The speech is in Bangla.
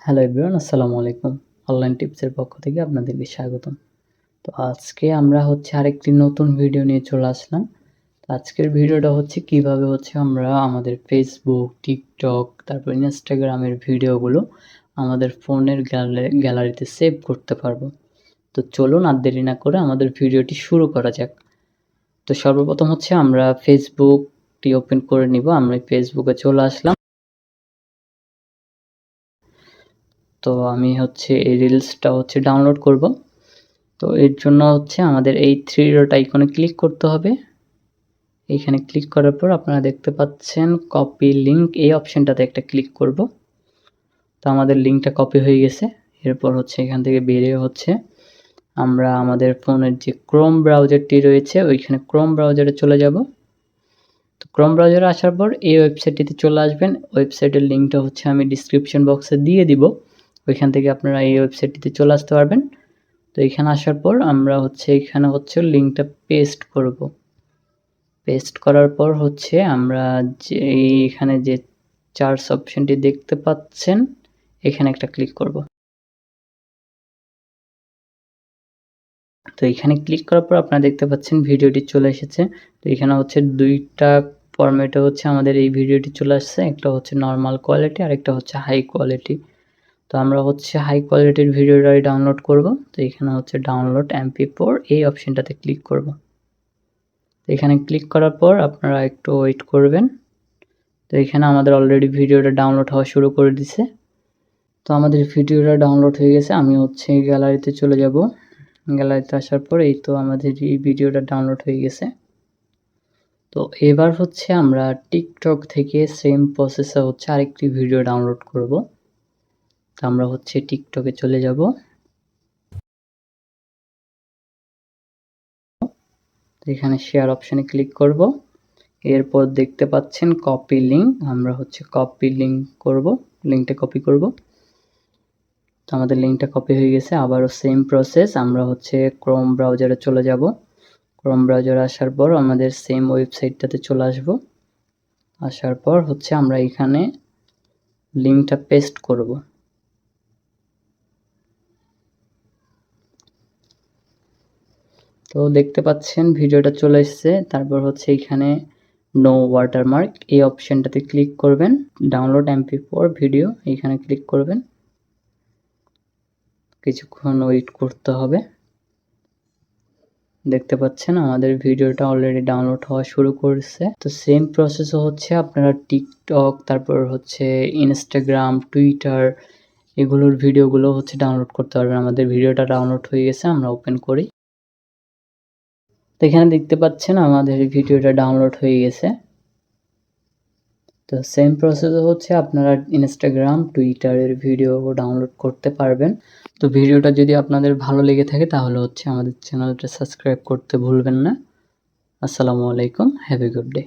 হ্যালো এভরিওয়ান, আসসালামু আলাইকুম। অনলাইন টিপসের পক্ষ থেকে আপনাদেরকে স্বাগতম। তো আজকে আমরা আরেকটি নতুন ভিডিও নিয়ে চলে আসলাম। তো আজকের ভিডিওটা কিভাবে আমরা আমাদের Facebook, TikTok, তারপর Instagram এর ভিডিওগুলো আমাদের ফোনের গ্যালারিতে সেভ করতে পারবো। তো চলুন আর দেরি না করে আমাদের ভিডিওটি শুরু করা যাক। তো সর্বপ্রথম আমরা ফেসবুকটি ওপেন করে নিব। আমরা ফেসবুকে চলে আসলাম। তো আমি এই রিলসটা ডাউনলোড করব। তো এর জন্য আমাদের এই 3 ডট আইকনে ক্লিক করতে হবে। এইখানে ক্লিক করার পর আপনারা দেখতে পাচ্ছেন কপি লিংক, এই অপশনটাতে একটা ক্লিক করব। তো আমাদের লিংকটা কপি হয়ে গেছে। এরপর এখান থেকে বেরিয়ে আমরা আমাদের ফোনের যে ক্রোম ব্রাউজারটি রয়েছে ওইখানে ক্রোম ব্রাউজারে চলে যাব। তো ক্রোম ব্রাউজারে আসার পর এই ওয়েবসাইটটিতে চলে আসবেন। ওয়েবসাইটের লিংকটা আমি ডিসক্রিপশন বক্সে দিয়ে দিব। ওইখান থেকে আপনারা এই ওয়েবসাইটটিতে চলে আসতে পারবেন। তো এখানে আসার পর আমরা এখানে লিংকটা পেস্ট করব। পেস্ট করার পর আমরা যে এখানে যে চার্জ অপশনটি দেখতে পাচ্ছেন এখানে একটা ক্লিক করব। তো এখানে ক্লিক করার পর আপনারা দেখতে পাচ্ছেন ভিডিওটি চলে এসেছে। তো এখানে দুইটা ফরম্যাটে আমাদের এই ভিডিওটি চলে আসছে। একটা নরমাল কোয়ালিটি আর একটা হাই কোয়ালিটি। তো আমরা হাই কোয়ালিটির ভিডিওটাই ডাউনলোড করব। তো এখানে ডাউনলোড MP4 এই অপশনটাতে ক্লিক করব। তো এখানে ক্লিক করার পর আপনারা একটু ওয়েট করবেন। তো এখানে আমাদের অলরেডি ভিডিওটা ডাউনলোড হওয়া শুরু করে দিছে। তো আমাদের ভিডিওটা ডাউনলোড হয়ে গেছে। আমি গ্যালারিতে চলে যাব। গ্যালারিতে আসার পর এই তো আমাদের এই ভিডিওটা ডাউনলোড হয়ে গেছে। তো এবার আমরা টিকটক থেকে সেম প্রসেসে আরেকটি ভিডিও ডাউনলোড করব। তো আমরা টিকটকে চলে যাব। এখানে শেয়ার অপশনে ক্লিক করব। এরপর দেখতে পাচ্ছেন কপি লিংক, আমরা কপি লিংক করব, লিংকটা কপি করব। তো আমাদের লিংকটা কপি হয়ে গেছে। আবারও সেম প্রসেস, আমরা ক্রোম ব্রাউজারে চলে যাব। ক্রোম ব্রাউজারে আসার পর আমাদের সেম ওয়েবসাইটটাতে চলে আসব। আসার পর আমরা এখানে লিংকটা পেস্ট করব। তো দেখতে পাচ্ছেন ভিডিওটা চলে এসেছে। তারপর এখানে নো ওয়াটারমার্ক এই অপশনটাতে ক্লিক করবেন। ডাউনলোড MP4 ভিডিও এখানে ক্লিক করবেন। কিছুক্ষণ ওয়েট করতে হবে। দেখতে পাচ্ছেন আমাদের ভিডিওটা অলরেডি ডাউনলোড হওয়া শুরু করেছে। তো সেম প্রসেসও আপনারা টিকটক, তারপর ইনস্টাগ্রাম, টুইটার এগুলোর ভিডিওগুলো ডাউনলোড করতে পারবেন। আমাদের ভিডিওটা ডাউনলোড হয়ে গেছে, আমরা ওপেন করি। তো এখানে দেখতে পাচ্ছেন আমাদের ভিডিওটা ডাউনলোড হয়ে গেছে। তো সেম প্রসেসও আপনারা ইনস্টাগ্রাম, টুইটারের ভিডিও ডাউনলোড করতে পারবেন। তো ভিডিওটা যদি আপনাদের ভালো লেগে থাকে তাহলে আমাদের চ্যানেলটা সাবস্ক্রাইব করতে ভুলবেন না। আসসালামু আলাইকুম, হ্যাভ এ গুড ডে।